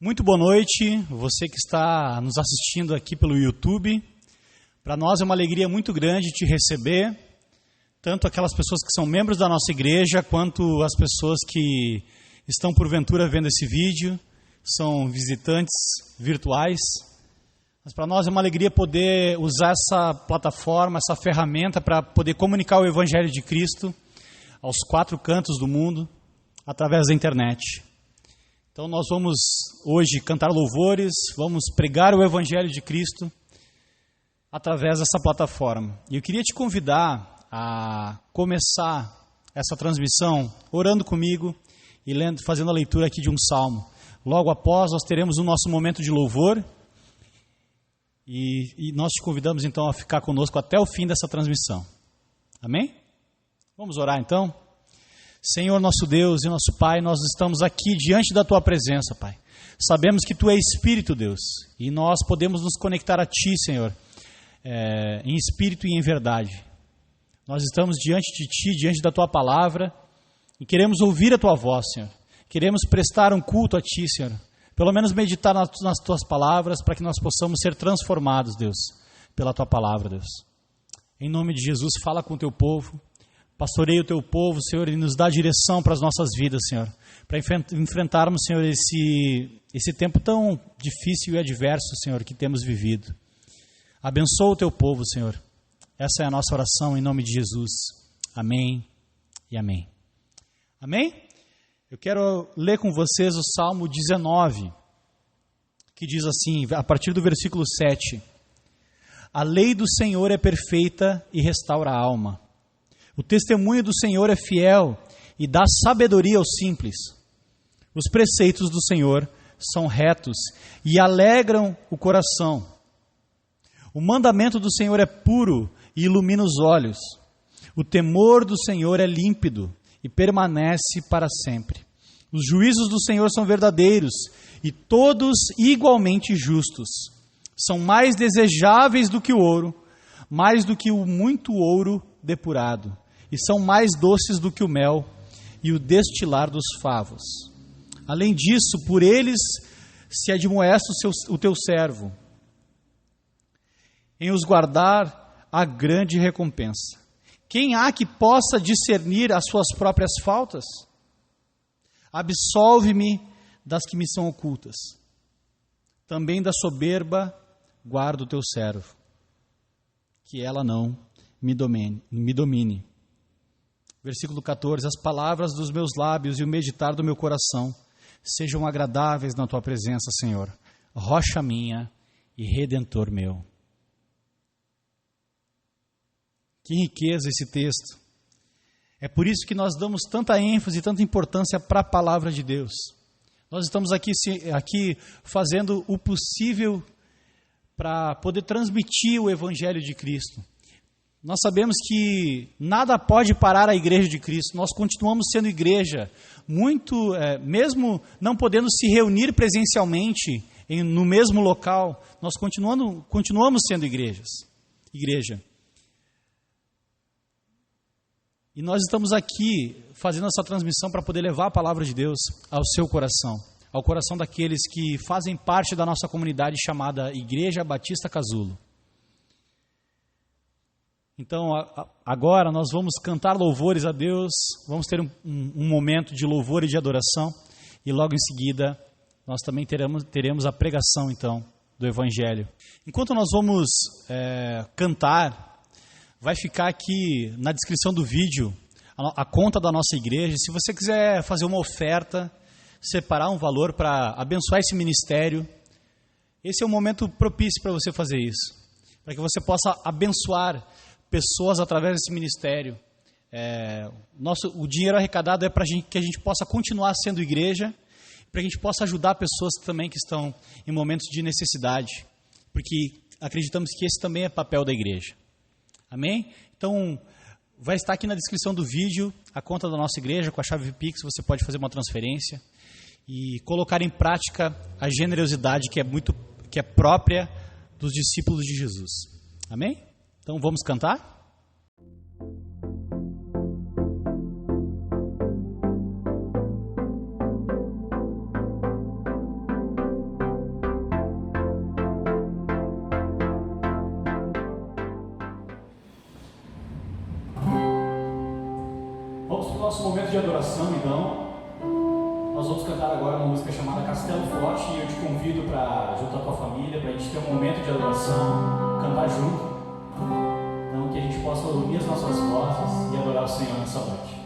Muito boa noite, você que está nos assistindo aqui pelo YouTube. Para nós é uma alegria muito grande te receber, tanto aquelas pessoas que são membros da nossa igreja, quanto as pessoas que estão porventura vendo esse vídeo, são visitantes virtuais. Mas para nós é uma alegria poder usar essa plataforma, essa ferramenta para poder comunicar o Evangelho de Cristo aos 4 cantos do mundo, através da internet. Então nós vamos hoje cantar louvores, vamos pregar o Evangelho de Cristo através dessa plataforma. E eu queria te convidar a começar essa transmissão orando comigo e fazendo a leitura aqui de um salmo. Logo após nós teremos o nosso momento de louvor e nós te convidamos então a ficar conosco até o fim dessa transmissão. Amém? Vamos orar então? Senhor nosso Deus e nosso Pai, nós estamos aqui diante da Tua presença, Pai. Sabemos que Tu é Espírito, Deus, e nós podemos nos conectar a Ti, Senhor, em Espírito e em verdade. Nós estamos diante de Ti, diante da Tua palavra, e queremos ouvir a Tua voz, Senhor. Queremos prestar um culto a Ti, Senhor. Pelo menos meditar nas Tuas palavras, para que nós possamos ser transformados, Deus, pela Tua palavra, Deus. Em nome de Jesus, fala com o Teu povo. Pastoreia o Teu povo, Senhor, e nos dá direção para as nossas vidas, Senhor. Para enfrentarmos, Senhor, esse tempo tão difícil e adverso, Senhor, que temos vivido. Abençoa o Teu povo, Senhor. Essa é a nossa oração em nome de Jesus. Amém e amém. Amém? Eu quero ler com vocês o Salmo 19, que diz assim, a partir do versículo 7. A lei do Senhor é perfeita e restaura a alma. O testemunho do Senhor é fiel e dá sabedoria aos simples. Os preceitos do Senhor são retos e alegram o coração. O mandamento do Senhor é puro e ilumina os olhos. O temor do Senhor é límpido e permanece para sempre. Os juízos do Senhor são verdadeiros e todos igualmente justos. São mais desejáveis do que o ouro, mais do que o muito ouro depurado. E são mais doces do que o mel e o destilar dos favos. Além disso, por eles se admoesta o teu servo, em os guardar a grande recompensa. Quem há que possa discernir as suas próprias faltas? Absolve-me das que me são ocultas. Também da soberba guarda o teu servo, que ela não me domine. Versículo 14, as palavras dos meus lábios e o meditar do meu coração sejam agradáveis na Tua presença, Senhor, rocha minha e redentor meu. Que riqueza esse texto. É por isso que nós damos tanta ênfase e tanta importância para a palavra de Deus. Nós estamos aqui fazendo o possível para poder transmitir o Evangelho de Cristo. Nós sabemos que nada pode parar a igreja de Cristo. Nós continuamos sendo igreja, mesmo não podendo se reunir presencialmente no mesmo local, nós continuamos sendo igreja. E nós estamos aqui fazendo essa transmissão para poder levar a palavra de Deus ao seu coração, ao coração daqueles que fazem parte da nossa comunidade chamada Igreja Batista Casulo. Então, agora nós vamos cantar louvores a Deus, vamos ter um momento de louvor e de adoração, e logo em seguida nós também teremos a pregação, então, do Evangelho. Enquanto nós vamos cantar, vai ficar aqui na descrição do vídeo a conta da nossa igreja. Se você quiser fazer uma oferta, separar um valor para abençoar esse ministério, esse é o momento propício para você fazer isso, para que você possa abençoar pessoas através desse ministério. O dinheiro arrecadado é para que a gente possa continuar sendo igreja, para que a gente possa ajudar pessoas também que estão em momentos de necessidade, porque acreditamos que esse também é papel da igreja. Amém? Então, vai estar aqui na descrição do vídeo a conta da nossa igreja, com a chave Pix, você pode fazer uma transferência e colocar em prática a generosidade que é própria dos discípulos de Jesus. Amém? Então vamos cantar? nosso momento de adoração, então, nós vamos cantar agora uma música chamada Castelo Forte, e eu te convido para, junto à tua família, para a gente ter um momento de adoração, cantar junto, então que a gente possa unir as nossas vozes e adorar o Senhor nessa noite.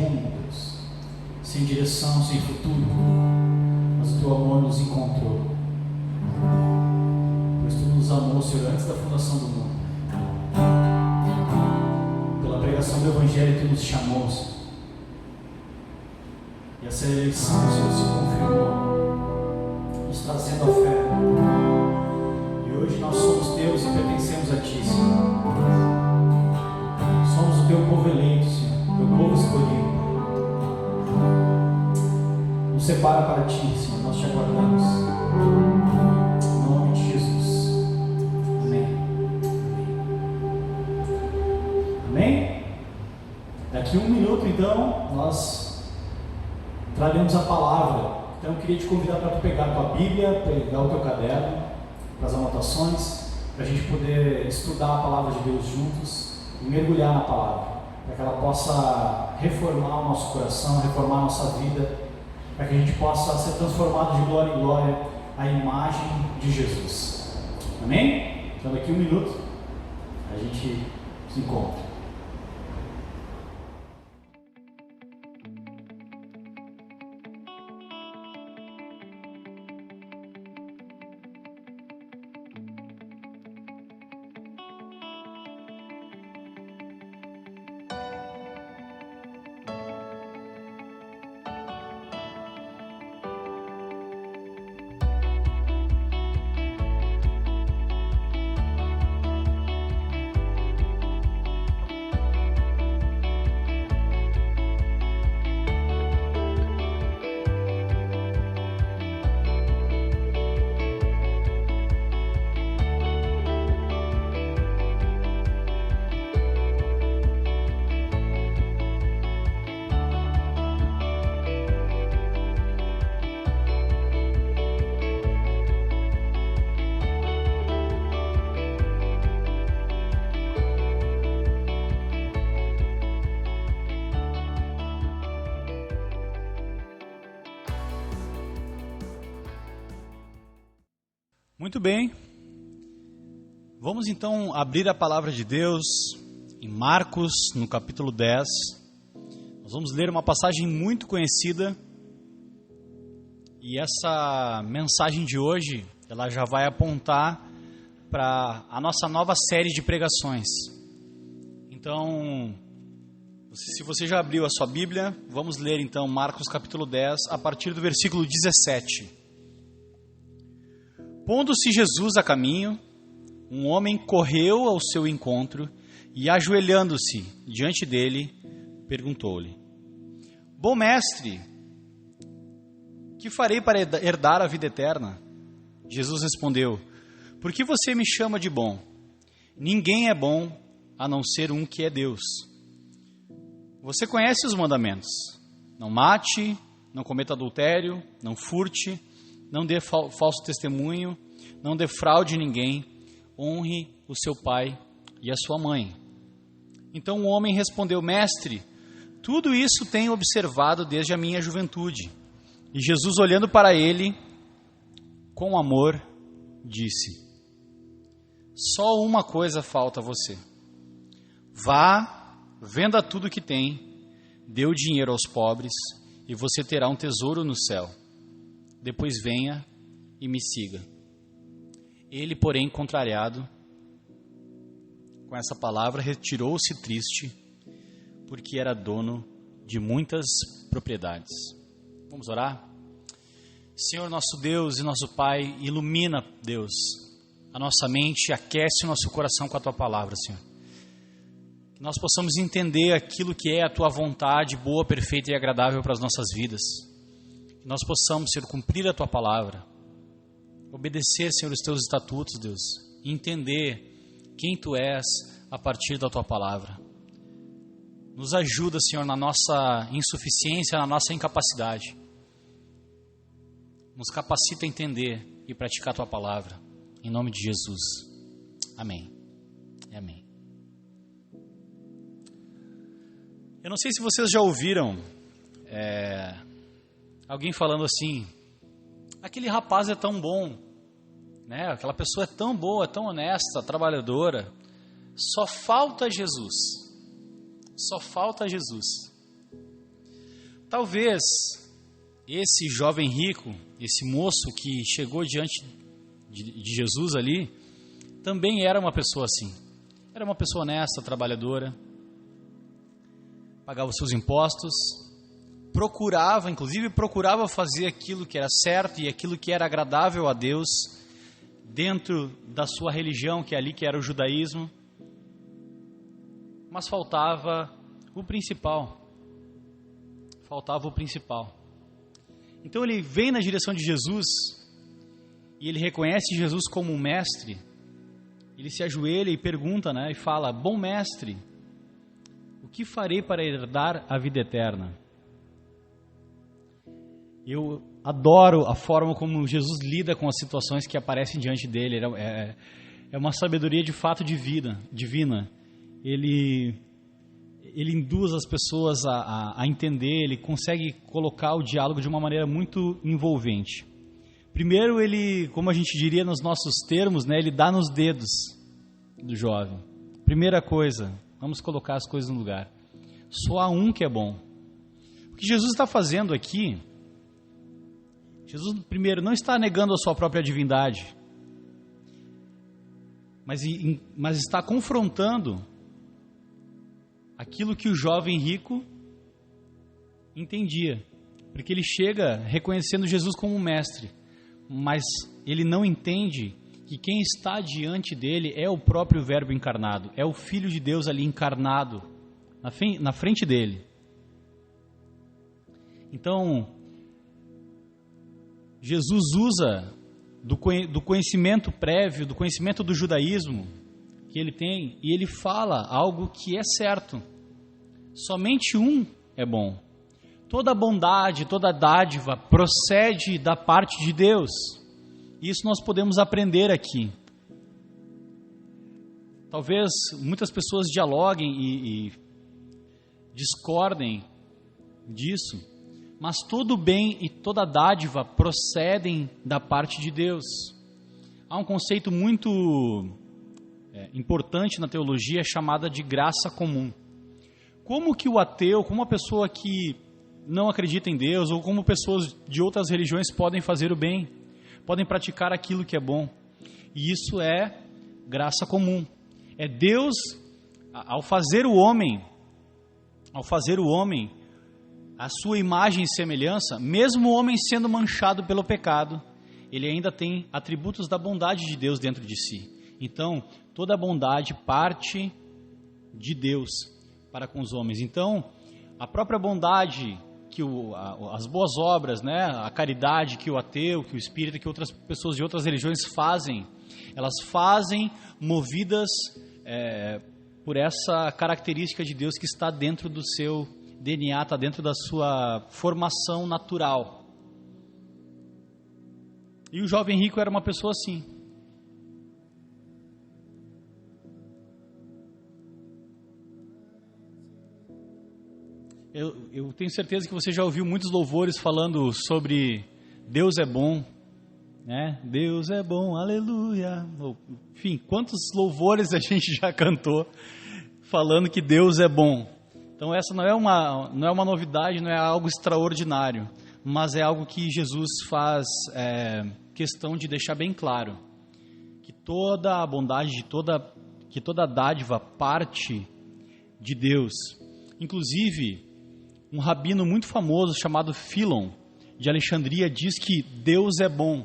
rumo, Deus, sem direção, sem futuro, mas o teu amor nos encontrou, pois tu nos amou, Senhor, antes da fundação do mundo. Pela pregação do Evangelho tu nos chamou, Senhor, e essa eleição, Senhor, se confirmou, nos trazendo a fé. E hoje nós somos teus e pertencemos a ti, Senhor. Somos o teu povo eleito, Senhor, o teu povo escolhido. Nos separa para ti, Senhor, nós te aguardamos. Em nome de Jesus. Amém. Amém? Daqui a 1 minuto, então, nós traremos a palavra. Então eu queria te convidar para tu pegar a tua Bíblia, pegar o teu caderno, para as anotações, para a gente poder estudar a palavra de Deus juntos e mergulhar na palavra, para que ela possa reformar o nosso coração, reformar a nossa vida, para que a gente possa ser transformado de glória em glória à imagem de Jesus. Amém? Então daqui a 1 minuto a gente se encontra. Muito bem, vamos então abrir a palavra de Deus em Marcos, no capítulo 10. Nós vamos ler uma passagem muito conhecida e essa mensagem de hoje, ela já vai apontar para a nossa nova série de pregações. Então, se você já abriu a sua Bíblia, vamos ler então Marcos capítulo 10, a partir do versículo 17. Pondo-se Jesus a caminho, um homem correu ao seu encontro e, ajoelhando-se diante dele, perguntou-lhe: Bom mestre, que farei para herdar a vida eterna? Jesus respondeu: Por que você me chama de bom? Ninguém é bom a não ser um que é Deus. Você conhece os mandamentos: não mate, não cometa adultério, não furte, não dê falso testemunho, não defraude ninguém, honre o seu pai e a sua mãe. Então o homem respondeu: Mestre, tudo isso tenho observado desde a minha juventude. E Jesus, olhando para ele com amor, disse: Só uma coisa falta a você. Vá, venda tudo o que tem, dê o dinheiro aos pobres, e você terá um tesouro no céu. Depois venha e me siga. Ele, porém, contrariado com essa palavra, retirou-se triste, porque era dono de muitas propriedades. Vamos orar? Senhor, nosso Deus e nosso Pai, ilumina, Deus, a nossa mente, aquece o nosso coração com a Tua palavra, Senhor. Que nós possamos entender aquilo que é a Tua vontade boa, perfeita e agradável para as nossas vidas. Que nós possamos, Senhor, cumprir a Tua palavra, obedecer, Senhor, os Teus estatutos, Deus, e entender quem Tu és a partir da Tua palavra. Nos ajuda, Senhor, na nossa insuficiência, na nossa incapacidade. Nos capacita a entender e praticar a Tua palavra. Em nome de Jesus. Amém. Amém. Eu não sei se vocês já ouviram alguém falando assim: aquele rapaz é tão bom, né? Aquela pessoa é tão boa, tão honesta, trabalhadora. Só falta Jesus. Só falta Jesus. Talvez esse jovem rico, esse moço que chegou diante de Jesus ali, também era uma pessoa assim. Era uma pessoa honesta, trabalhadora, pagava os seus impostos, procurava fazer aquilo que era certo e aquilo que era agradável a Deus dentro da sua religião, que era o judaísmo, mas faltava o principal. Então ele vem na direção de Jesus e ele reconhece Jesus como um mestre. Ele se ajoelha e pergunta, e fala: bom mestre, o que farei para herdar a vida eterna? Eu adoro a forma como Jesus lida com as situações que aparecem diante dele. É uma sabedoria de fato divina. Ele induz as pessoas a entender, ele consegue colocar o diálogo de uma maneira muito envolvente. Primeiro, ele, como a gente diria nos nossos termos, ele dá nos dedos do jovem. Primeira coisa, vamos colocar as coisas no lugar. Só há um que é bom. O que Jesus está fazendo aqui, Jesus, primeiro, não está negando a sua própria divindade, mas está confrontando aquilo que o jovem rico entendia, porque ele chega reconhecendo Jesus como um mestre, mas ele não entende que quem está diante dele é o próprio Verbo encarnado, é o Filho de Deus ali encarnado na frente dele. Então, Jesus usa do conhecimento prévio, do conhecimento do judaísmo que ele tem, e ele fala algo que é certo. Somente um é bom. Toda bondade, toda dádiva procede da parte de Deus. Isso nós podemos aprender aqui. Talvez muitas pessoas dialoguem e discordem disso, mas todo bem e toda dádiva procedem da parte de Deus. Há um conceito muito importante na teologia chamada de graça comum. Como que o ateu, como a pessoa que não acredita em Deus, ou como pessoas de outras religiões podem fazer o bem, podem praticar aquilo que é bom? E isso é graça comum. É Deus, ao fazer o homem, a sua imagem e semelhança, mesmo o homem sendo manchado pelo pecado, ele ainda tem atributos da bondade de Deus dentro de si. Então, toda a bondade parte de Deus para com os homens. Então, a própria bondade, as boas obras, a caridade que o ateu, que o espírita, que outras pessoas de outras religiões fazem, elas fazem movidas por essa característica de Deus que está dentro do seu DNA, está dentro da sua formação natural. E o jovem rico era uma pessoa assim. Eu tenho certeza que você já ouviu muitos louvores falando sobre Deus é bom, Deus é bom, aleluia. Enfim, quantos louvores a gente já cantou falando que Deus é bom. Então essa não é uma novidade, não é algo extraordinário, mas é algo que Jesus faz questão de deixar bem claro, que toda a bondade, que toda a dádiva parte de Deus. Inclusive, um rabino muito famoso chamado Filon, de Alexandria, diz que Deus é bom.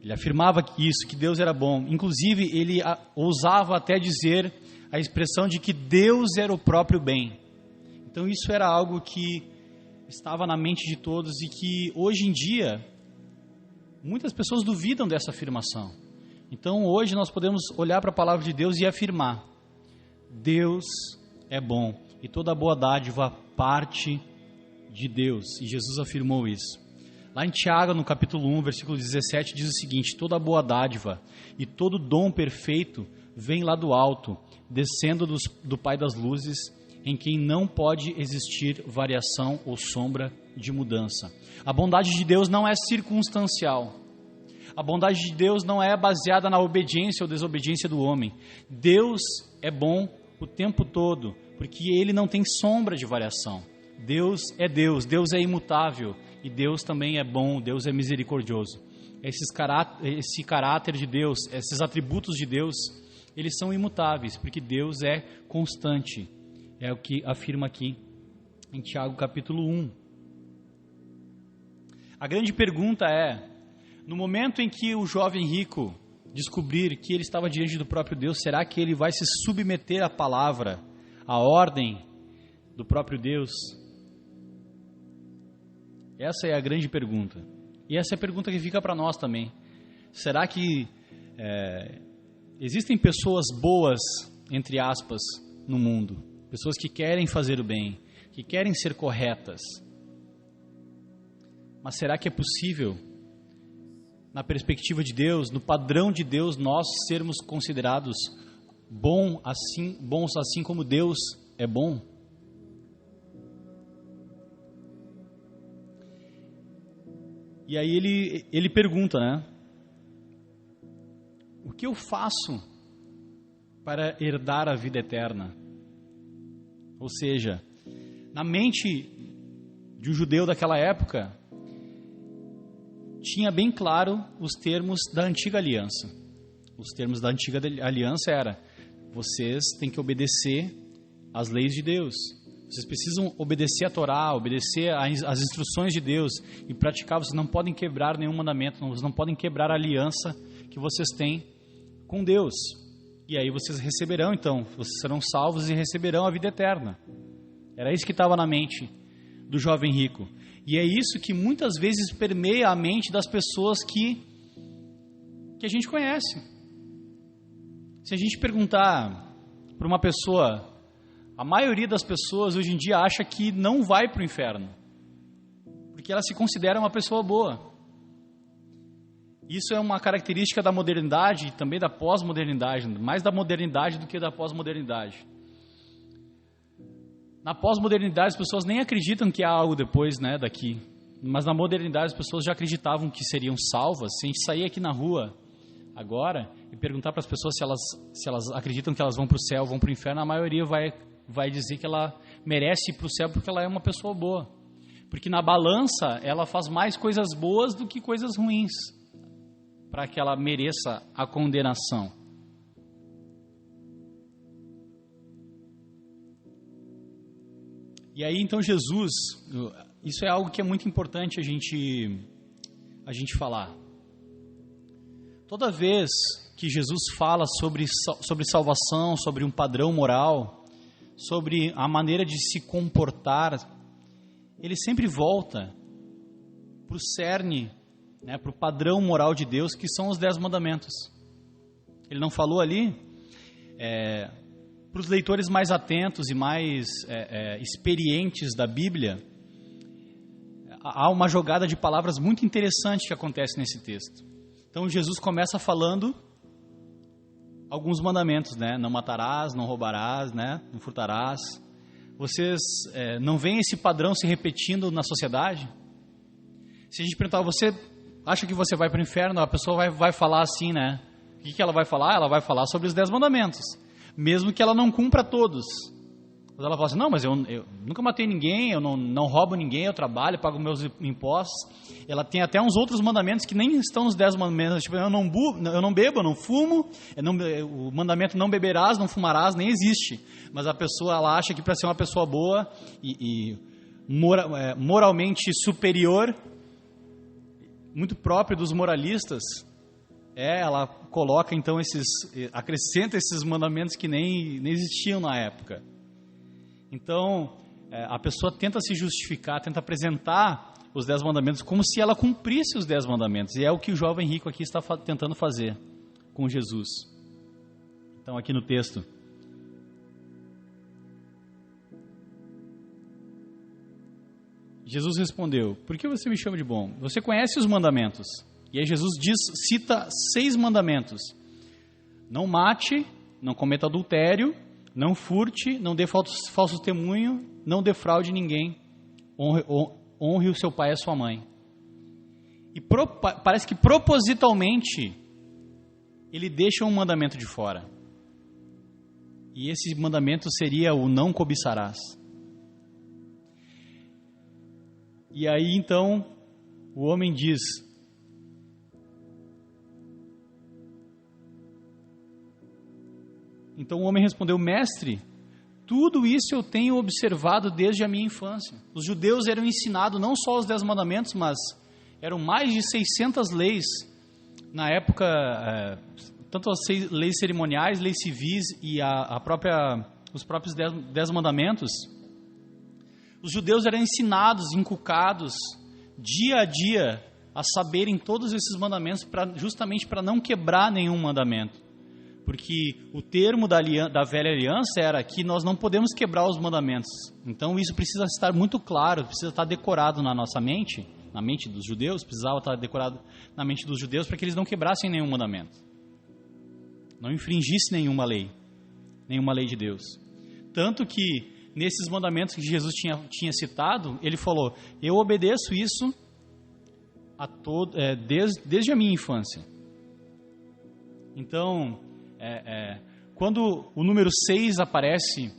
Ele afirmava que Deus era bom. Inclusive, ele ousava até dizer a expressão de que Deus era o próprio bem. Então isso era algo que estava na mente de todos e que hoje em dia muitas pessoas duvidam dessa afirmação. Então hoje nós podemos olhar para a palavra de Deus e afirmar: Deus é bom e toda boa dádiva parte de Deus. E Jesus afirmou isso. Lá em Tiago, no capítulo 1, versículo 17, diz o seguinte: toda boa dádiva e todo dom perfeito vem lá do alto, descendo do Pai das luzes, em quem não pode existir variação ou sombra de mudança. A bondade de Deus não é circunstancial. A bondade de Deus não é baseada na obediência ou desobediência do homem. Deus é bom o tempo todo, porque Ele não tem sombra de variação. Deus é imutável, e Deus também é bom, Deus é misericordioso. Esse caráter de Deus, esses atributos de Deus, eles são imutáveis, porque Deus é constante. É o que afirma aqui em Tiago capítulo 1. A grande pergunta é, no momento em que o jovem rico descobrir que ele estava diante do próprio Deus, será que ele vai se submeter à palavra, à ordem do próprio Deus? Essa é a grande pergunta. E essa é a pergunta que fica para nós também. Será que existem pessoas boas, entre aspas, no mundo? Pessoas que querem fazer o bem, que querem ser corretas. Mas será que é possível, na perspectiva de Deus, no padrão de Deus, nós sermos considerados bons assim como Deus é bom? E aí ele pergunta, né? O que eu faço para herdar a vida eterna? Ou seja, na mente de um judeu daquela época, tinha bem claro os termos da antiga aliança. Os termos da antiga aliança era: vocês têm que obedecer às leis de Deus. Vocês precisam obedecer a Torá, obedecer às instruções de Deus e praticar. Vocês não podem quebrar nenhum mandamento, vocês não podem quebrar a aliança que vocês têm com Deus. E aí vocês receberão, então, vocês serão salvos e receberão a vida eterna. Era isso que estava na mente do jovem rico. E é isso que muitas vezes permeia a mente das pessoas que a gente conhece. Se a gente perguntar para uma pessoa, a maioria das pessoas hoje em dia acha que não vai para o inferno, porque ela se considera uma pessoa boa. Isso é uma característica da modernidade e também da pós-modernidade, mais da modernidade do que da pós-modernidade. Na pós-modernidade as pessoas nem acreditam que há algo depois, né, daqui. Mas na modernidade as pessoas já acreditavam que seriam salvas. Se a gente sair aqui na rua agora e perguntar para as pessoas se elas acreditam que elas vão para o céu, vão para o inferno, a maioria vai dizer que ela merece ir para o céu porque ela é uma pessoa boa. Porque na balança ela faz mais coisas boas do que coisas ruins, para que ela mereça a condenação. E aí então Jesus, isso é algo que é muito importante a gente falar. Toda vez que Jesus fala sobre salvação, sobre um padrão moral, sobre a maneira de se comportar, ele sempre volta para o cerne, né, para o padrão moral de Deus, que são os 10 mandamentos. Ele não falou ali, para os leitores mais atentos e mais experientes da Bíblia, há uma jogada de palavras muito interessante que acontece nesse texto. Então Jesus começa falando alguns mandamentos, né? Não matarás, não roubarás, né? Não furtarás. Vocês não veem esse padrão se repetindo na sociedade? Se a gente perguntar, você acha que você vai para o inferno? A pessoa vai falar assim, né? O que ela vai falar? Ela vai falar sobre os 10 mandamentos, mesmo que ela não cumpra todos. Mas ela fala assim, não, mas eu nunca matei ninguém, eu não roubo ninguém, eu trabalho, pago meus impostos. Ela tem até uns outros mandamentos que nem estão nos 10 mandamentos, tipo, eu não bebo, eu não fumo, o mandamento não beberás, não fumarás, nem existe. Mas a pessoa, ela acha que para ser uma pessoa boa e moralmente superior, muito próprio dos moralistas, ela coloca então acrescenta esses mandamentos que nem existiam na época. Então, a pessoa tenta se justificar, tenta apresentar os 10 mandamentos como se ela cumprisse os 10 mandamentos. E é o que o jovem rico aqui está tentando fazer com Jesus. Então, aqui no texto. Jesus respondeu, por que você me chama de bom? Você conhece os mandamentos. E aí Jesus cita 6 mandamentos. Não mate, não cometa adultério, não furte, não dê falso testemunho, não defraude ninguém, honre o seu pai e a sua mãe. E parece que propositalmente ele deixa um mandamento de fora. E esse mandamento seria o não cobiçarás. E aí então o homem diz: então o homem respondeu: mestre, tudo isso eu tenho observado desde a minha infância. Os judeus eram ensinados não só os 10 mandamentos, mas eram mais de 600 leis na época, tanto as leis cerimoniais, leis civis e os próprios 10 mandamentos. Os judeus eram ensinados, inculcados, dia a dia, a saberem todos esses mandamentos, justamente para não quebrar nenhum mandamento. Porque o termo da velha aliança era que nós não podemos quebrar os mandamentos. Então isso precisa estar muito claro, precisa estar decorado na nossa mente, na mente dos judeus, precisava estar decorado na mente dos judeus para que eles não quebrassem nenhum mandamento. Não infringissem nenhuma lei de Deus. Tanto que nesses mandamentos que Jesus tinha citado, ele falou: eu obedeço isso desde a minha infância. Então, quando o número 6 aparece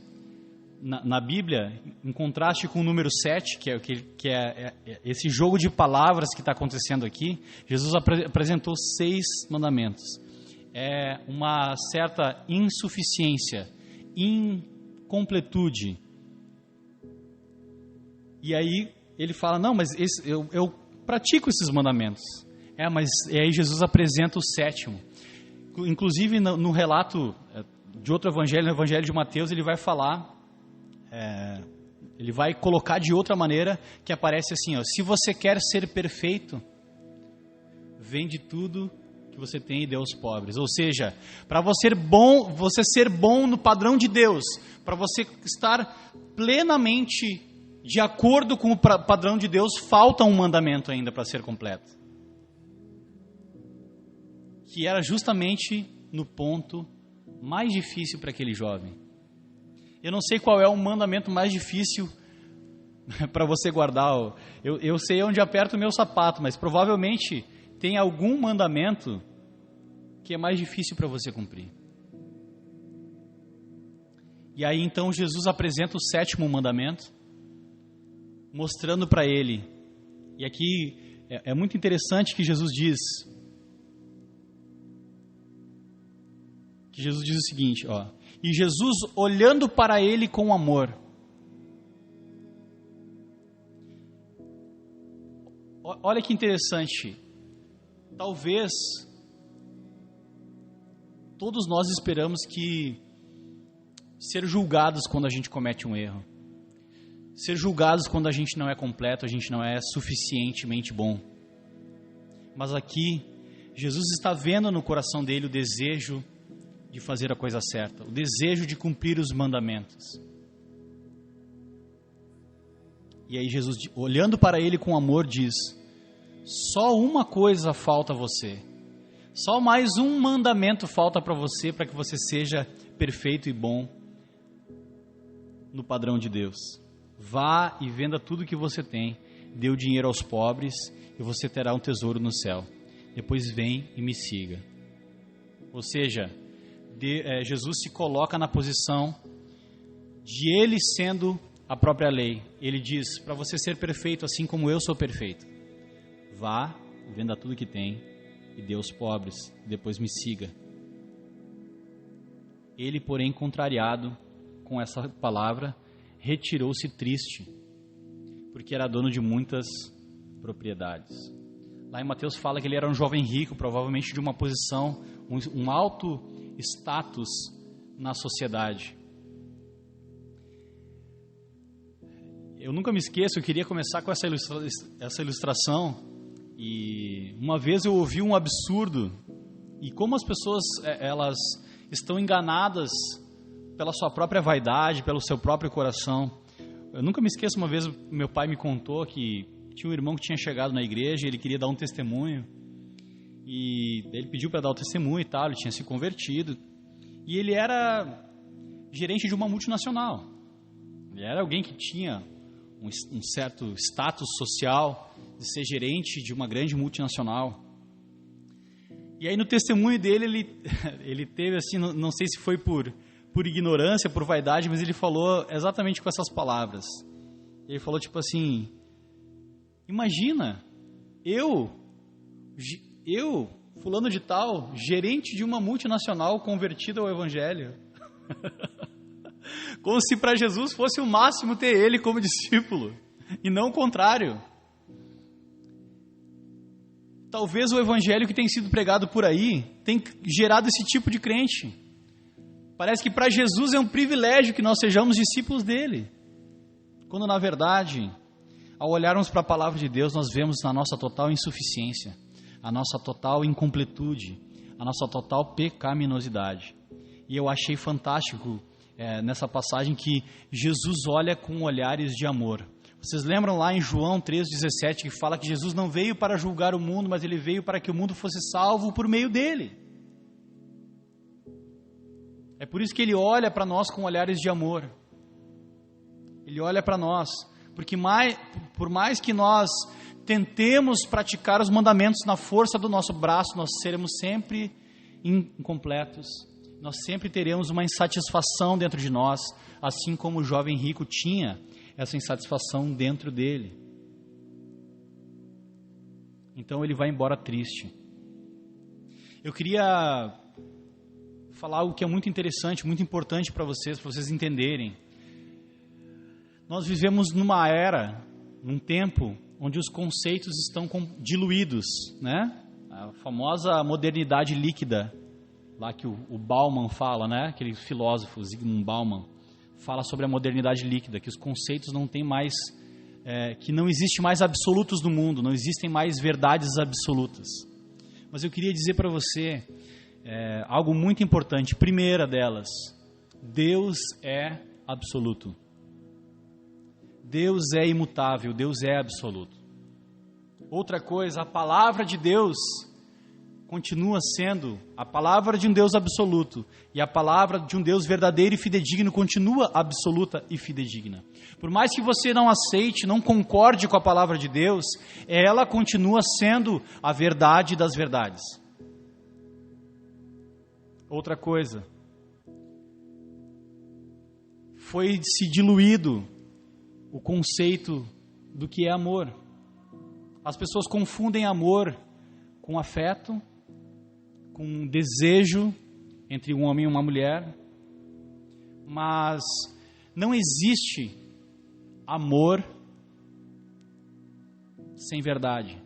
na Bíblia, em contraste com o número 7, que é esse jogo de palavras que está acontecendo aqui, Jesus apresentou 6 mandamentos. É uma certa insuficiência, incompletude. E aí ele fala: não, mas eu pratico esses mandamentos. Mas e aí Jesus apresenta o 7º. Inclusive no relato de outro evangelho, no evangelho de Mateus, ele vai falar, ele vai colocar de outra maneira, que aparece assim: se você quer ser perfeito, vende tudo que você tem e dê aos pobres. Ou seja, para você ser bom no padrão de Deus, para você estar plenamente de acordo com o padrão de Deus, falta um mandamento ainda para ser completo. Que era justamente no ponto mais difícil para aquele jovem. Eu não sei qual é o mandamento mais difícil para você guardar. Eu sei onde aperto o meu sapato, mas provavelmente tem algum mandamento que é mais difícil para você cumprir. E aí então Jesus apresenta o 7º mandamento, mostrando para ele. E aqui é muito interessante que Jesus diz o seguinte, e Jesus olhando para ele com amor. Olha que interessante. Talvez todos nós esperamos ser julgados quando a gente comete um erro. Ser julgados quando a gente não é completo, a gente não é suficientemente bom. Mas aqui, Jesus está vendo no coração dele o desejo de fazer a coisa certa, o desejo de cumprir os mandamentos. E aí Jesus, olhando para ele com amor, diz: só uma coisa falta a você, só mais um mandamento falta para você, para que você seja perfeito e bom no padrão de Deus. Vá e venda tudo que você tem, dê o dinheiro aos pobres e você terá um tesouro no céu. Depois vem e me siga. Ou seja, Jesus se coloca na posição de ele sendo a própria lei. Ele diz: para você ser perfeito assim como eu sou perfeito, vá, venda tudo que tem e dê aos pobres, depois me siga. Ele, porém, contrariado com essa palavra, retirou-se triste, porque era dono de muitas propriedades. Lá em Mateus fala que ele era um jovem rico, provavelmente de uma posição, um alto status na sociedade. Eu nunca me esqueço, eu queria começar com essa ilustração, e uma vez eu ouvi um absurdo, e como as pessoas elas estão enganadas pela sua própria vaidade, pelo seu próprio coração. Eu nunca me esqueço, uma vez meu pai me contou que tinha um irmão que tinha chegado na igreja, ele queria dar um testemunho, e ele pediu para dar o testemunho e tal, ele tinha se convertido, e ele era gerente de uma multinacional. Ele era alguém que tinha um certo status social de ser gerente de uma grande multinacional. E aí no testemunho dele, ele teve assim, não sei se foi por ignorância, por vaidade, mas ele falou exatamente com essas palavras. Ele falou tipo assim: Imagina, eu, fulano de tal, gerente de uma multinacional convertido ao Evangelho. Como se para Jesus fosse o máximo ter ele como discípulo, e não o contrário. Talvez o Evangelho que tem sido pregado por aí tem gerado esse tipo de crente. Parece que para Jesus é um privilégio que nós sejamos discípulos dele. Quando na verdade, ao olharmos para a palavra de Deus, nós vemos a nossa total insuficiência, a nossa total incompletude, a nossa total pecaminosidade. E eu achei fantástico nessa passagem que Jesus olha com olhares de amor. Vocês lembram lá em João 3,17 que fala que Jesus não veio para julgar o mundo, mas ele veio para que o mundo fosse salvo por meio dele. É por isso que ele olha para nós com olhares de amor. Ele olha para nós, porque por mais que nós tentemos praticar os mandamentos na força do nosso braço, nós seremos sempre incompletos. Nós sempre teremos uma insatisfação dentro de nós, assim como o jovem rico tinha essa insatisfação dentro dele. Então ele vai embora triste. Eu queria falar algo que é muito interessante, muito importante para vocês entenderem. Nós vivemos numa era, num tempo, onde os conceitos estão diluídos, né? A famosa modernidade líquida, lá que o Bauman fala, né? Aquele filósofo, Zygmunt Bauman, fala sobre a modernidade líquida, que os conceitos não têm mais, que não existe mais absolutos no mundo, não existem mais verdades absolutas. Mas eu queria dizer para você algo muito importante. Primeira delas, Deus é absoluto. Deus é imutável, Deus é absoluto. Outra coisa, a palavra de Deus continua sendo a palavra de um Deus absoluto, e a palavra de um Deus verdadeiro e fidedigno continua absoluta e fidedigna. Por mais que você não aceite, não concorde com a palavra de Deus, ela continua sendo a verdade das verdades. Outra coisa, foi se diluído o conceito do que é amor. As pessoas confundem amor com afeto, com desejo entre um homem e uma mulher, mas não existe amor sem verdade.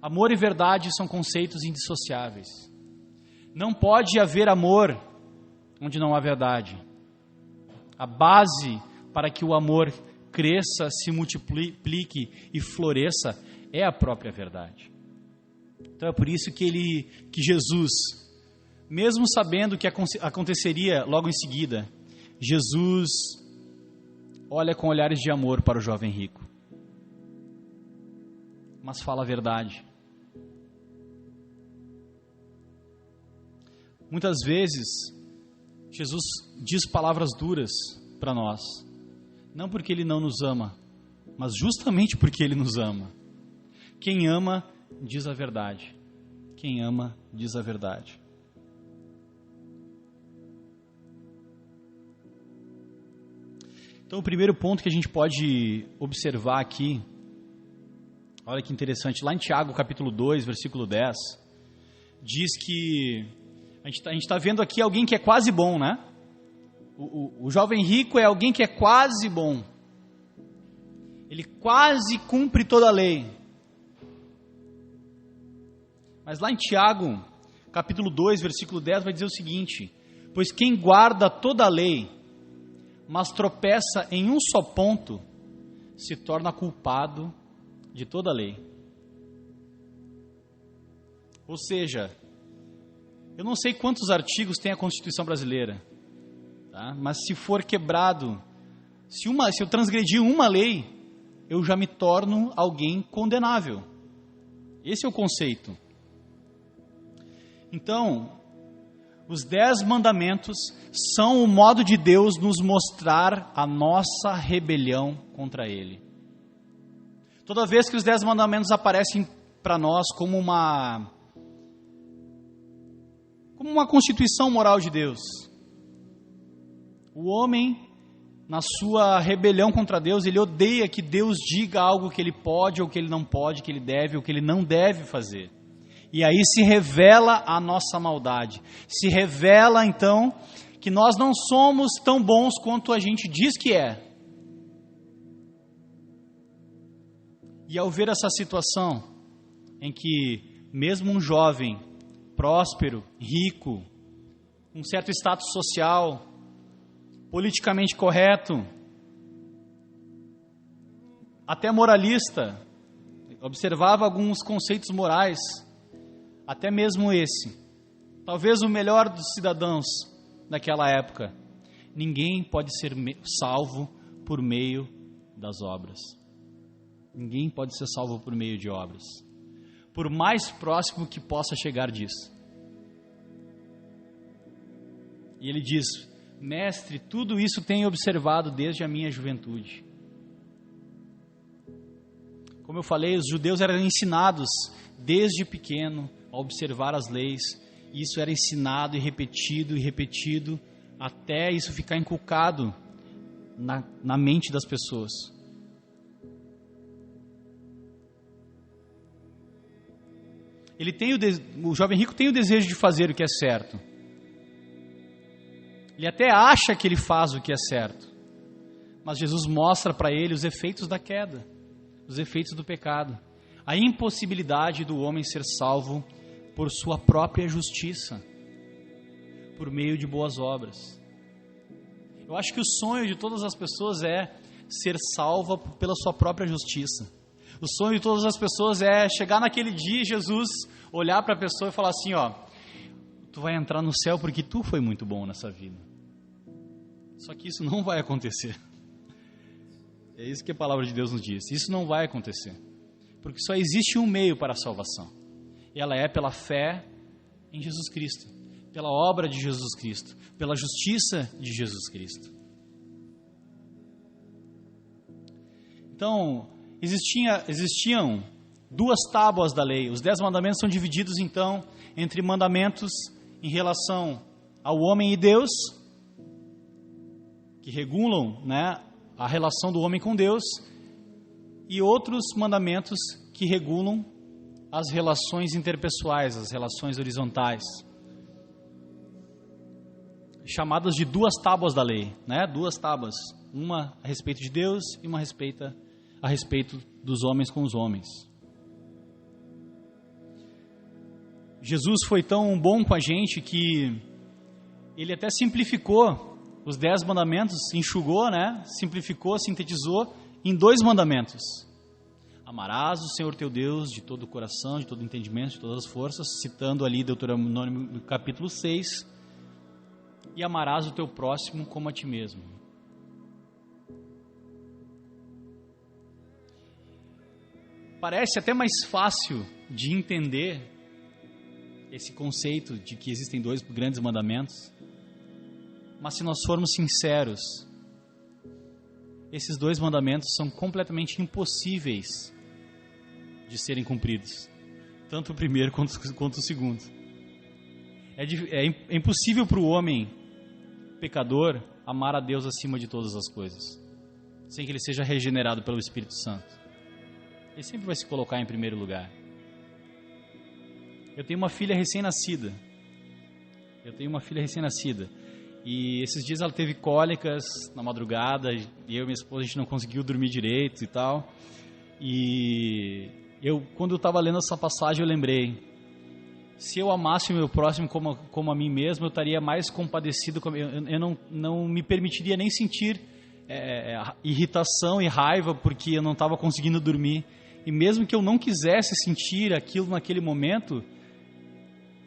Amor e verdade são conceitos indissociáveis. Não pode haver amor onde não há verdade. A base para que o amor cresça, se multiplique e floresça é a própria verdade. Então é por isso que Jesus, mesmo sabendo o que aconteceria logo em seguida, Jesus olha com olhares de amor para o jovem rico, mas fala a verdade. Muitas vezes, Jesus diz palavras duras para nós, não porque Ele não nos ama, mas justamente porque Ele nos ama. Quem ama, diz a verdade. Quem ama, diz a verdade. Então, o primeiro ponto que a gente pode observar aqui, olha que interessante, lá em Tiago, capítulo 2, versículo 10, diz que a gente está vendo aqui alguém que é quase bom, né? O jovem rico é alguém que é quase bom. Ele quase cumpre toda a lei. Mas lá em Tiago, capítulo 2, versículo 10, vai dizer o seguinte: pois quem guarda toda a lei, mas tropeça em um só ponto, se torna culpado de toda a lei. Ou seja, eu não sei quantos artigos tem a Constituição brasileira, tá? Mas se for quebrado, se eu transgredir uma lei, eu já me torno alguém condenável. Esse é o conceito. Então, os 10 mandamentos são o modo de Deus nos mostrar a nossa rebelião contra Ele. Toda vez que os 10 mandamentos aparecem para nós como uma constituição moral de Deus, o homem na sua rebelião contra Deus, ele odeia que Deus diga algo que ele pode ou que ele não pode, que ele deve ou que ele não deve fazer. E aí se revela a nossa maldade. Se revela, então, que nós não somos tão bons quanto a gente diz que é. E ao ver essa situação, em que mesmo um jovem, próspero, rico, com um certo status social, politicamente correto, até moralista, observava alguns conceitos morais, até mesmo esse, talvez o melhor dos cidadãos daquela época, ninguém pode ser salvo por meio das obras. Ninguém pode ser salvo por meio de obras, por mais próximo que possa chegar disso. E ele diz: mestre, tudo isso tenho observado desde a minha juventude. Como eu falei, os judeus eram ensinados desde pequeno a observar as leis, e isso era ensinado e repetido, até isso ficar inculcado na mente das pessoas. O jovem rico tem o desejo de fazer o que é certo. Ele até acha que ele faz o que é certo. Mas Jesus mostra para ele os efeitos da queda, os efeitos do pecado. A impossibilidade do homem ser salvo por sua própria justiça, por meio de boas obras. Eu acho que o sonho de todas as pessoas é ser salva pela sua própria justiça. O sonho de todas as pessoas é chegar naquele dia, Jesus olhar para a pessoa e falar assim, ó, tu vai entrar no céu porque tu foi muito bom nessa vida. Só que isso não vai acontecer. É isso que a palavra de Deus nos diz. Isso não vai acontecer. Porque só existe um meio para a salvação. E ela é pela fé em Jesus Cristo. Pela obra de Jesus Cristo. Pela justiça de Jesus Cristo. Então, existiam 2 tábuas da lei. Os 10 mandamentos são divididos, então, entre mandamentos em relação ao homem e Deus, que regulam, né, a relação do homem com Deus, e outros mandamentos que regulam as relações interpessoais, as relações horizontais, chamadas de 2 tábuas da lei, né? 2 tábuas, uma a respeito de Deus e uma a respeito dos homens com os homens. Jesus foi tão bom com a gente que ele até simplificou os 10 mandamentos, enxugou, né? Simplificou, sintetizou em 2 mandamentos. Amarás o Senhor teu Deus de todo o coração, de todo o entendimento, de todas as forças, citando ali Deuteronômio capítulo 6, e amarás o teu próximo como a ti mesmo. Parece até mais fácil de entender esse conceito de que existem 2 grandes mandamentos, mas se nós formos sinceros, esses 2 mandamentos são completamente impossíveis de serem cumpridos, tanto o primeiro quanto o segundo. É impossível para o homem pecador amar a Deus acima de todas as coisas, sem que ele seja regenerado pelo Espírito Santo. Ele sempre vai se colocar em primeiro lugar. Eu tenho uma filha recém-nascida. E esses dias ela teve cólicas na madrugada, e eu e minha esposa, a gente não conseguiu dormir direito e tal. E quando eu estava lendo essa passagem, eu lembrei, se eu amasse o meu próximo como a mim mesmo, eu estaria mais compadecido, eu não me permitiria nem sentir irritação e raiva, porque eu não estava conseguindo dormir. E mesmo que eu não quisesse sentir aquilo naquele momento,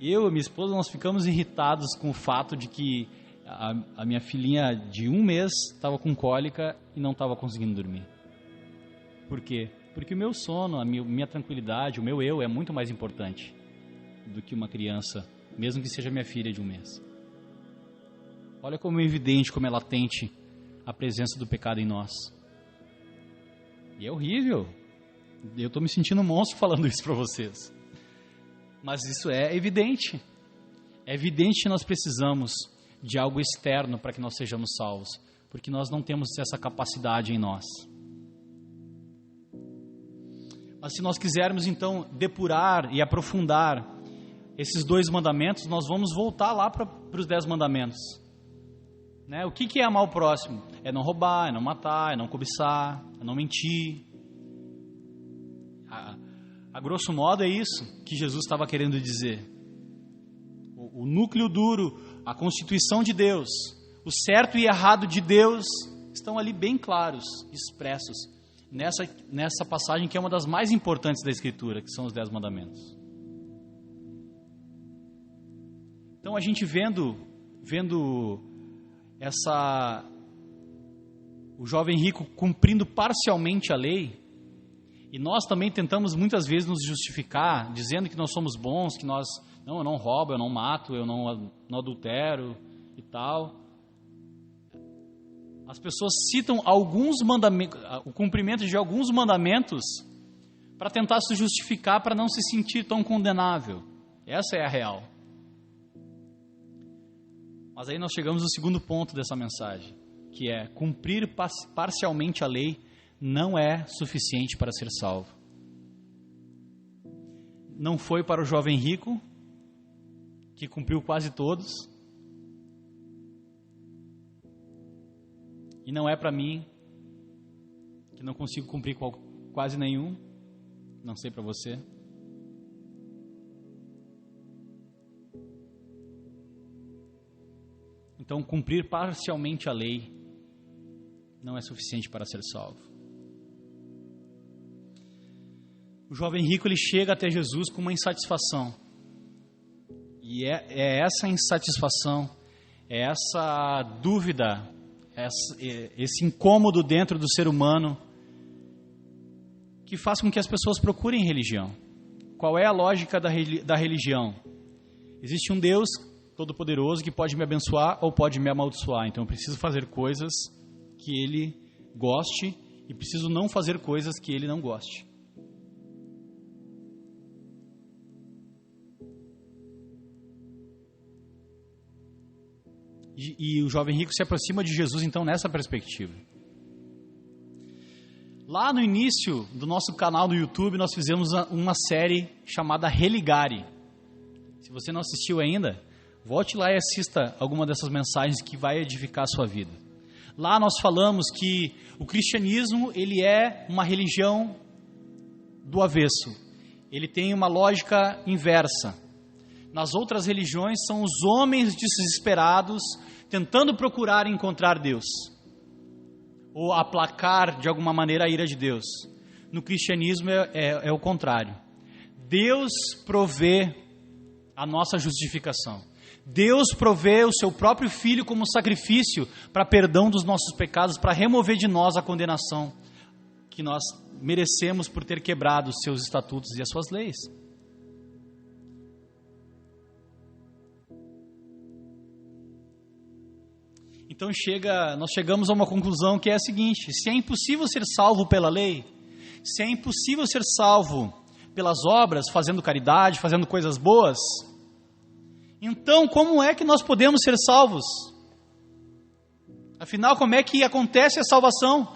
eu e minha esposa, nós ficamos irritados com o fato de que a minha filhinha de 1 mês estava com cólica e não estava conseguindo dormir. Por quê? Porque o meu sono, a minha tranquilidade, o meu eu é muito mais importante do que uma criança, mesmo que seja minha filha de 1 mês. Olha como é evidente, como é latente a presença do pecado em nós. E é horrível. Eu estou me sentindo um monstro falando isso para vocês. Mas isso é evidente. É evidente que nós precisamos de algo externo para que nós sejamos salvos. porque nós não temos essa capacidade em nós. Mas se nós quisermos então depurar e aprofundar esses 2 mandamentos, nós vamos voltar lá para os 10 mandamentos. Né? O que é amar o próximo? É não roubar, é não matar, é não cobiçar, é não mentir. A grosso modo é isso que Jesus estava querendo dizer. O núcleo duro, a constituição de Deus, o certo e errado de Deus estão ali bem claros, expressos, nessa passagem que é uma das mais importantes da Escritura, que são os 10 mandamentos. Então a gente vendo o jovem rico cumprindo parcialmente a lei, e nós também tentamos muitas vezes nos justificar, dizendo que nós somos bons, que nós, não, eu não roubo, eu não mato, eu não adultero e tal. As pessoas citam alguns mandamentos, o cumprimento de alguns mandamentos para tentar se justificar, para não se sentir tão condenável. Essa é a real. Mas aí nós chegamos no segundo ponto dessa mensagem, que é cumprir parcialmente a lei não é suficiente para ser salvo. Não foi para o jovem rico, que cumpriu quase todos, e não é para mim, que não consigo cumprir quase nenhum, não sei para você. Então, cumprir parcialmente a lei não é suficiente para ser salvo. O jovem rico, ele chega até Jesus com uma insatisfação. E é essa insatisfação, é essa dúvida, esse incômodo dentro do ser humano que faz com que as pessoas procurem religião. Qual é a lógica da religião? Existe um Deus todo-poderoso que pode me abençoar ou pode me amaldiçoar. Então eu preciso fazer coisas que Ele goste e preciso não fazer coisas que Ele não goste. E o jovem rico se aproxima de Jesus, então, nessa perspectiva. Lá no início do nosso canal do YouTube, nós fizemos uma série chamada Religare. Se você não assistiu ainda, volte lá e assista alguma dessas mensagens que vai edificar a sua vida. Lá nós falamos que o cristianismo, ele é uma religião do avesso. Ele tem uma lógica inversa. Nas outras religiões são os homens desesperados tentando procurar encontrar Deus ou aplacar de alguma maneira a ira de Deus. No cristianismo é o contrário. Deus provê a nossa justificação. Deus provê o seu próprio Filho como sacrifício para perdão dos nossos pecados, para remover de nós a condenação que nós merecemos por ter quebrado os seus estatutos e as suas leis. Então nós chegamos a uma conclusão que é a seguinte: se é impossível ser salvo pela lei, se é impossível ser salvo pelas obras, fazendo caridade, fazendo coisas boas, então como é que nós podemos ser salvos? Afinal, como é que acontece a salvação?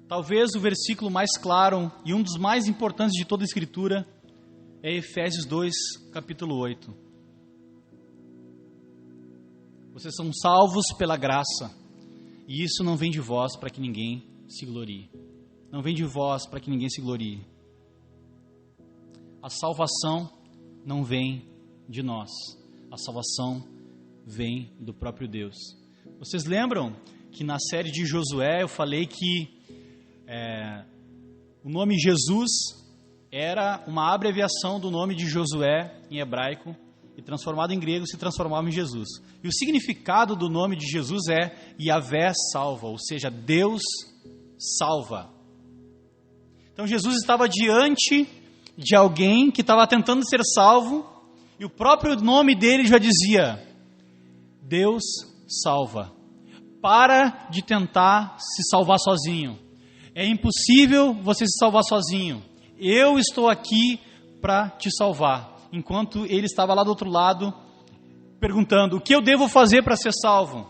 Talvez o versículo mais claro e um dos mais importantes de toda a Escritura é Efésios 2, capítulo 8. Vocês são salvos pela graça, e isso não vem de vós para que ninguém se glorie. Não vem de vós para que ninguém se glorie. A salvação não vem de nós. A salvação vem do próprio Deus. Vocês lembram que na série de Josué eu falei que o nome Jesus era uma abreviação do nome de Josué em hebraico, e transformado em grego se transformava em Jesus. E o significado do nome de Jesus é Yahvé salva, ou seja, Deus salva. Então Jesus estava diante de alguém que estava tentando ser salvo, e o próprio nome dele já dizia: Deus salva. Para de tentar se salvar sozinho. É impossível você se salvar sozinho. Eu estou aqui para te salvar. Enquanto ele estava lá do outro lado, perguntando: o que eu devo fazer para ser salvo?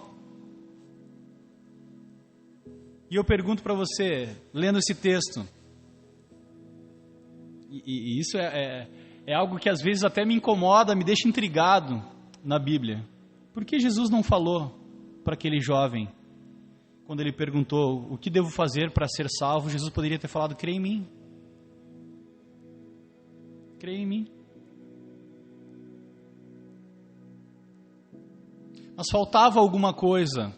E eu pergunto para você, lendo esse texto, e isso é algo que às vezes até me incomoda, me deixa intrigado na Bíblia. Por que Jesus não falou para aquele jovem, quando ele perguntou: o que devo fazer para ser salvo? Jesus poderia ter falado: crê em mim. Crê em mim. Mas faltava alguma coisa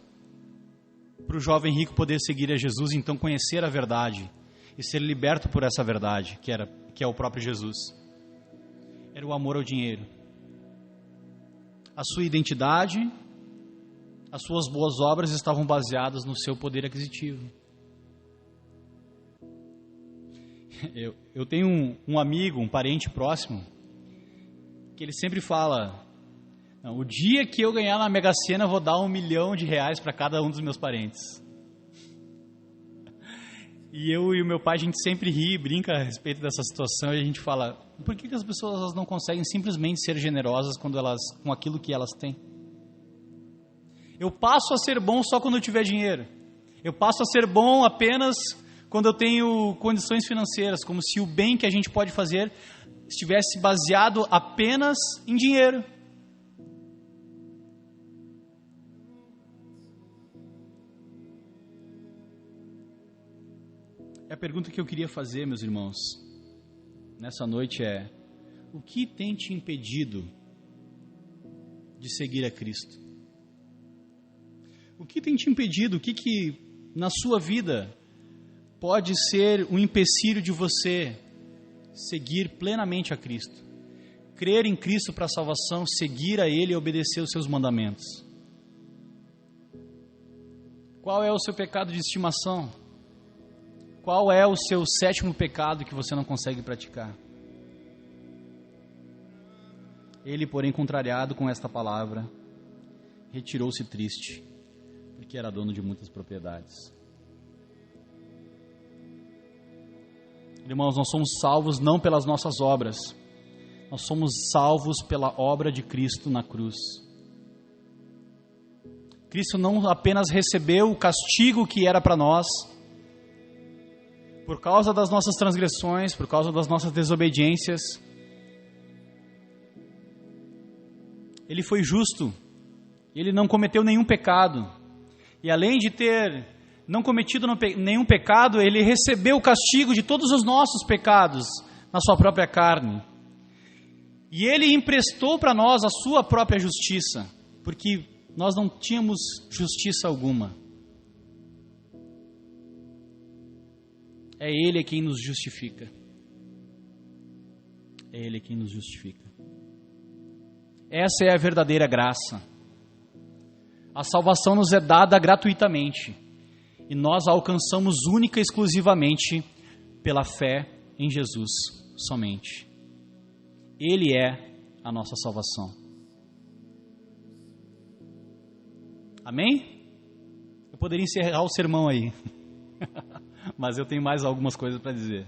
para o jovem rico poder seguir a Jesus, então conhecer a verdade e ser liberto por essa verdade, que é o próprio Jesus. Era o amor ao dinheiro. A sua identidade, as suas boas obras estavam baseadas no seu poder aquisitivo. Eu tenho um amigo, um parente próximo, que ele sempre fala: o dia que eu ganhar na Mega Sena, eu vou dar R$1 milhão para cada um dos meus parentes. E eu e o meu pai, a gente sempre ri e brinca a respeito dessa situação, e a gente fala: por que as pessoas elas não conseguem simplesmente ser generosas com aquilo que elas têm? Eu passo a ser bom só quando eu tiver dinheiro. Eu passo a ser bom apenas quando eu tenho condições financeiras, como se o bem que a gente pode fazer estivesse baseado apenas em dinheiro. A pergunta que eu queria fazer, meus irmãos, nessa noite é: o que tem te impedido de seguir a Cristo? O que tem te impedido? O que na sua vida pode ser um empecilho de você seguir plenamente a Cristo? Crer em Cristo para a salvação, seguir a Ele e obedecer os seus mandamentos. Qual é o seu pecado de estimação? Qual é o seu 7º pecado que você não consegue praticar? Ele, porém, contrariado com esta palavra, retirou-se triste, porque era dono de muitas propriedades. Irmãos, nós somos salvos não pelas nossas obras, nós somos salvos pela obra de Cristo na cruz. Cristo não apenas recebeu o castigo que era para nós, por causa das nossas transgressões, por causa das nossas desobediências. Ele foi justo, ele não cometeu nenhum pecado, e além de ter não cometido nenhum pecado, ele recebeu o castigo de todos os nossos pecados na sua própria carne. E ele emprestou para nós a sua própria justiça, porque nós não tínhamos justiça alguma. É Ele quem nos justifica. É Ele quem nos justifica. Essa é a verdadeira graça. A salvação nos é dada gratuitamente. E nós a alcançamos única e exclusivamente pela fé em Jesus somente. Ele é a nossa salvação. Amém? Eu poderia encerrar o sermão aí. Mas eu tenho mais algumas coisas para dizer.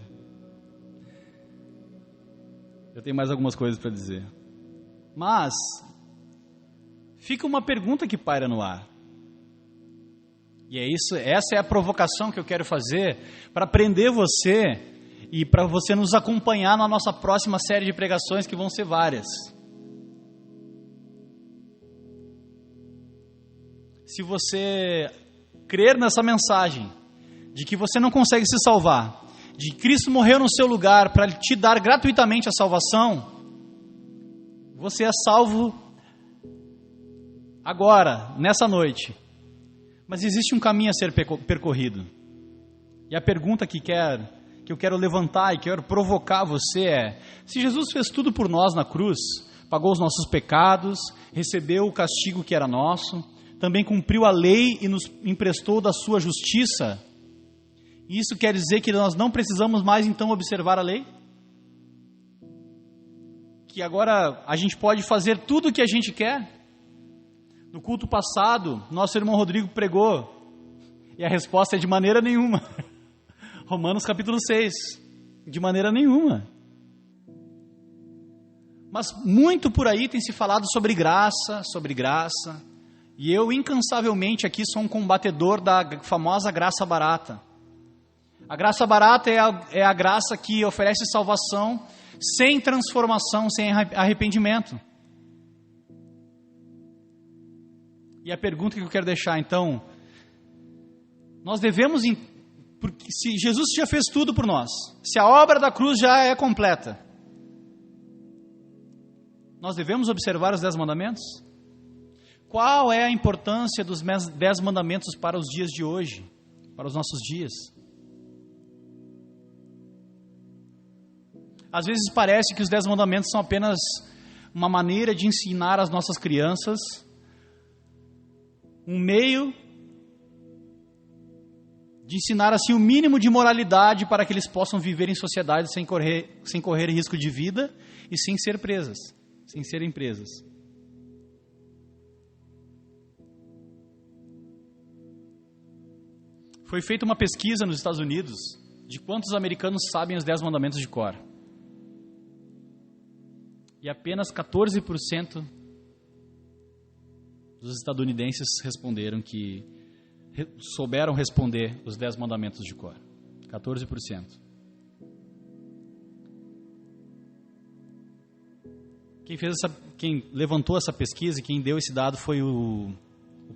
Mas fica uma pergunta que paira no ar. E essa é a provocação que eu quero fazer para prender você e para você nos acompanhar na nossa próxima série de pregações, que vão ser várias. Se você crer nessa mensagem de que você não consegue se salvar, de que Cristo morreu no seu lugar para te dar gratuitamente a salvação, você é salvo agora, nessa noite. Mas existe um caminho a ser percorrido. E a pergunta que eu quero levantar e quero provocar você é: se Jesus fez tudo por nós na cruz, pagou os nossos pecados, recebeu o castigo que era nosso, também cumpriu a lei e nos emprestou da sua justiça, isso quer dizer que nós não precisamos mais então observar a lei? Que agora a gente pode fazer tudo o que a gente quer? No culto passado, nosso irmão Rodrigo pregou, e a resposta é: de maneira nenhuma. Romanos capítulo 6, de maneira nenhuma. Mas muito por aí tem se falado sobre graça, e eu incansavelmente aqui sou um combatedor da famosa graça barata. A graça barata é a graça que oferece salvação sem transformação, sem arrependimento. E a pergunta que eu quero deixar, então, nós devemos, porque se Jesus já fez tudo por nós, se a obra da cruz já é completa, nós devemos observar os 10 mandamentos? Qual é a importância dos 10 mandamentos para os dias de hoje, para os nossos dias? Às vezes parece que os 10 mandamentos são apenas uma maneira de ensinar às nossas crianças, um meio de ensinar assim o mínimo de moralidade para que eles possam viver em sociedade sem correr risco de vida e sem serem presas. Foi feita uma pesquisa nos Estados Unidos de quantos americanos sabem os 10 mandamentos de cor. E apenas 14% dos estadunidenses responderam que souberam responder os 10 mandamentos de cor. 14%. Quem levantou essa pesquisa e quem deu esse dado foi o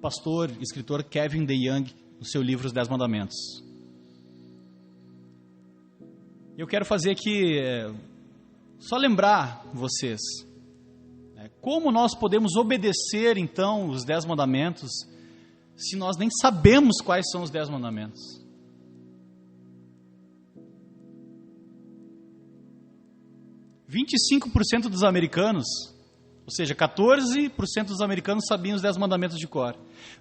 pastor, escritor Kevin DeYoung, no seu livro Os 10 Mandamentos. Eu quero fazer aqui, só lembrar vocês, como nós podemos obedecer então os 10 mandamentos, se nós nem sabemos quais são os 10 mandamentos. – 25% dos americanos, ou seja, 14% dos americanos sabiam os 10 mandamentos de cor.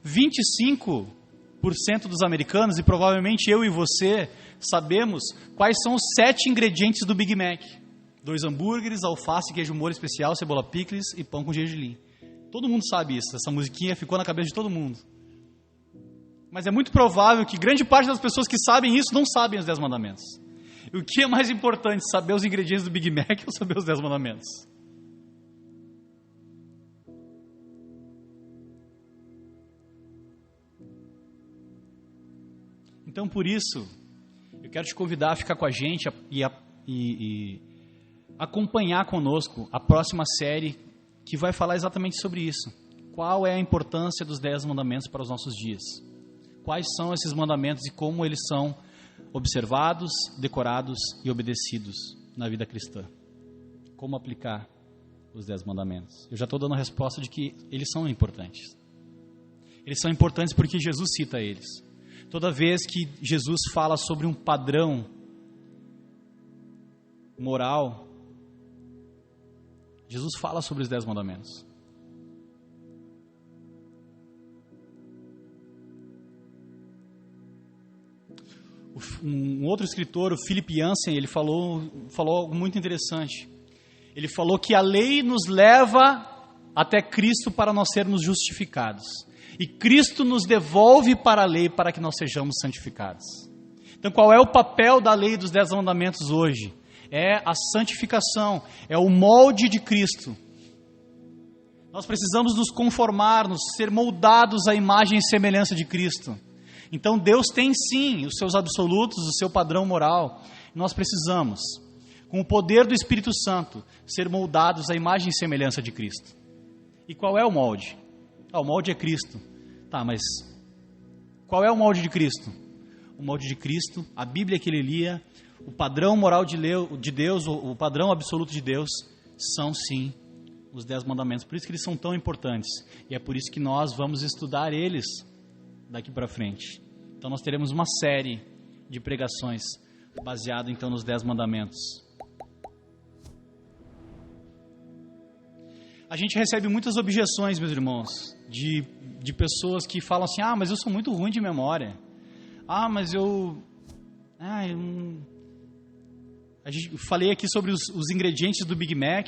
25% dos americanos, e provavelmente eu e você, sabemos quais são os 7 ingredientes do Big Mac. 2 hambúrgueres, alface, queijo molho especial, cebola picles e pão com gergelim. Todo mundo sabe isso, essa musiquinha ficou na cabeça de todo mundo. Mas é muito provável que grande parte das pessoas que sabem isso não sabem os 10 mandamentos. E o que é mais importante, saber os ingredientes do Big Mac ou saber os 10 mandamentos? Então, por isso, eu quero te convidar a ficar com a gente e acompanhar conosco a próxima série que vai falar exatamente sobre isso. Qual é a importância dos 10 mandamentos para os nossos dias? Quais são esses mandamentos e como eles são observados, decorados e obedecidos na vida cristã? Como aplicar os 10 mandamentos? Eu já estou dando a resposta de que eles são importantes. Eles são importantes porque Jesus cita eles. Toda vez que Jesus fala sobre um padrão moral, Jesus fala sobre os 10 mandamentos. Um outro escritor, o Philip Yancey, ele falou algo muito interessante. Ele falou que a lei nos leva até Cristo para nós sermos justificados. E Cristo nos devolve para a lei para que nós sejamos santificados. Então, qual é o papel da lei dos 10 mandamentos hoje? É a santificação, é o molde de Cristo. Nós precisamos nos conformar, ser moldados à imagem e semelhança de Cristo. Então Deus tem sim os seus absolutos, o seu padrão moral. Nós precisamos, com o poder do Espírito Santo, ser moldados à imagem e semelhança de Cristo. E qual é o molde? O molde é Cristo. Tá, mas qual é o molde de Cristo? O molde de Cristo, a Bíblia que ele lia, o padrão moral de Deus, o padrão absoluto de Deus, são sim os 10 mandamentos. Por isso que eles são tão importantes. E é por isso que nós vamos estudar eles daqui para frente. Então nós teremos uma série de pregações baseado então nos 10 mandamentos. A gente recebe muitas objeções, meus irmãos, de pessoas que falam assim: mas eu sou muito ruim de memória. Mas eu falei aqui sobre os ingredientes do Big Mac.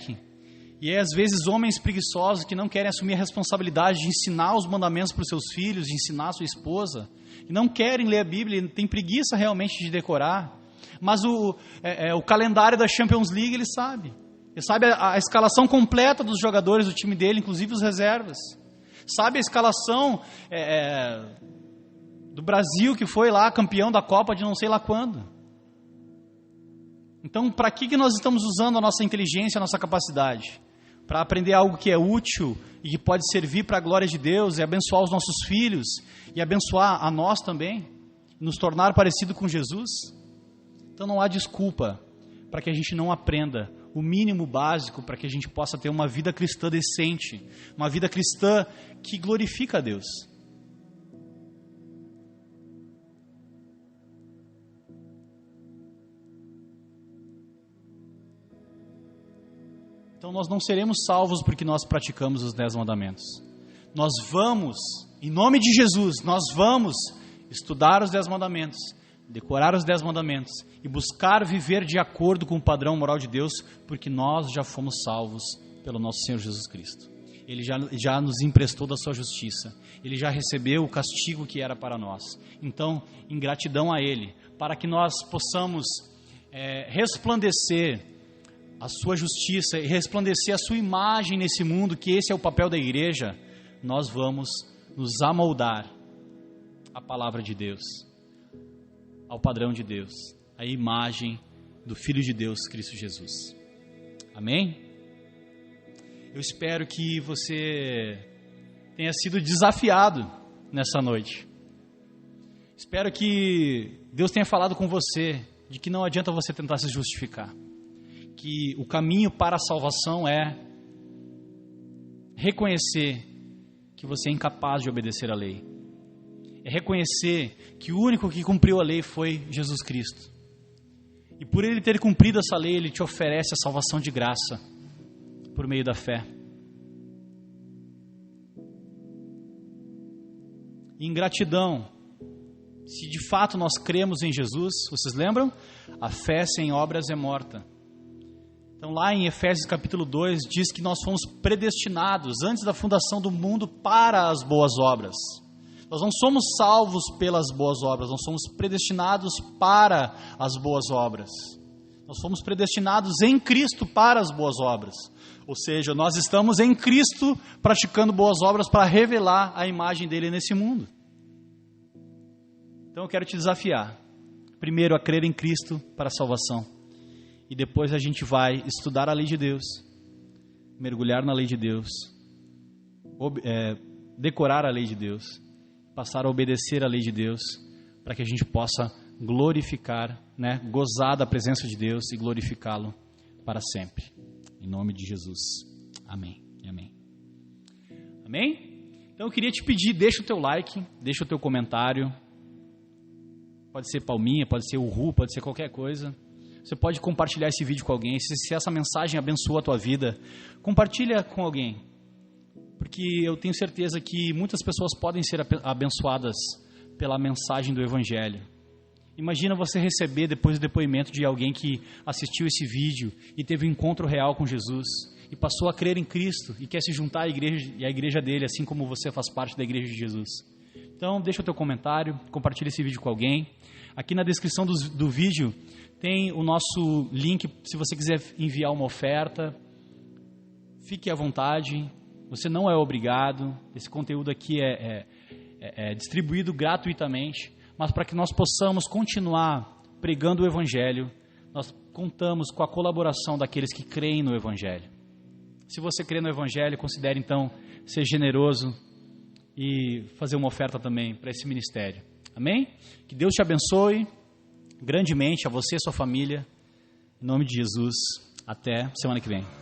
E às vezes homens preguiçosos que não querem assumir a responsabilidade de ensinar os mandamentos para os seus filhos, de ensinar a sua esposa, que não querem ler a Bíblia, têm preguiça realmente de decorar, mas o calendário da Champions League ele sabe, Ele sabe a escalação completa dos jogadores do time dele, inclusive os reservas. Sabe a escalação do Brasil, que foi lá campeão da Copa de não sei lá quando. Então, para que nós estamos usando a nossa inteligência, a nossa capacidade? Para aprender algo que é útil e que pode servir para a glória de Deus e abençoar os nossos filhos e abençoar a nós também, nos tornar parecido com Jesus? Então não há desculpa para que a gente não aprenda o mínimo básico para que a gente possa ter uma vida cristã decente, uma vida cristã que glorifica a Deus. Então nós não seremos salvos porque nós praticamos os 10 mandamentos. Nós vamos, em nome de Jesus, nós vamos estudar os 10 mandamentos, decorar os 10 mandamentos e buscar viver de acordo com o padrão moral de Deus, porque nós já fomos salvos pelo nosso Senhor Jesus Cristo. Ele já nos emprestou da sua justiça. Ele já recebeu o castigo que era para nós. Então, em gratidão a Ele, para que nós possamos resplandecer a sua justiça e resplandecer a sua imagem nesse mundo, que esse é o papel da igreja, nós vamos nos amoldar à palavra de Deus, ao padrão de Deus, à imagem do Filho de Deus, Cristo Jesus. Amém? Eu espero que você tenha sido desafiado nessa noite. Espero que Deus tenha falado com você de que não adianta você tentar se justificar. Que o caminho para a salvação é reconhecer que você é incapaz de obedecer à lei. É reconhecer que o único que cumpriu a lei foi Jesus Cristo. E por Ele ter cumprido essa lei, Ele te oferece a salvação de graça, por meio da fé. E em gratidão, se de fato nós cremos em Jesus, vocês lembram? A fé sem obras é morta. Então lá em Efésios capítulo 2, diz que nós fomos predestinados antes da fundação do mundo para as boas obras. Nós não somos salvos pelas boas obras, nós somos predestinados para as boas obras. Nós fomos predestinados em Cristo para as boas obras. Ou seja, nós estamos em Cristo praticando boas obras para revelar a imagem dele nesse mundo. Então eu quero te desafiar, primeiro a crer em Cristo para a salvação. E depois a gente vai estudar a lei de Deus, mergulhar na lei de Deus, decorar a lei de Deus, passar a obedecer a lei de Deus, para que a gente possa glorificar, gozar da presença de Deus e glorificá-lo para sempre. Em nome de Jesus. Amém. Amém. Amém? Então eu queria te pedir, deixa o teu like, deixa o teu comentário. Pode ser palminha, pode ser urru, pode ser qualquer coisa. Você pode compartilhar esse vídeo com alguém. Se essa mensagem abençoa a tua vida, compartilha com alguém. Porque eu tenho certeza que muitas pessoas podem ser abençoadas pela mensagem do Evangelho. Imagina você receber depois o depoimento de alguém que assistiu esse vídeo e teve um encontro real com Jesus e passou a crer em Cristo e quer se juntar à igreja dele, assim como você faz parte da igreja de Jesus. Então, deixa o teu comentário, compartilha esse vídeo com alguém. Aqui na descrição do vídeo tem o nosso link, se você quiser enviar uma oferta, fique à vontade, você não é obrigado, esse conteúdo aqui é distribuído gratuitamente, mas para que nós possamos continuar pregando o Evangelho, nós contamos com a colaboração daqueles que creem no Evangelho. Se você crê no Evangelho, considere então ser generoso e fazer uma oferta também para esse ministério. Amém? Que Deus te abençoe grandemente, a você e a sua família. Em nome de Jesus. Até semana que vem.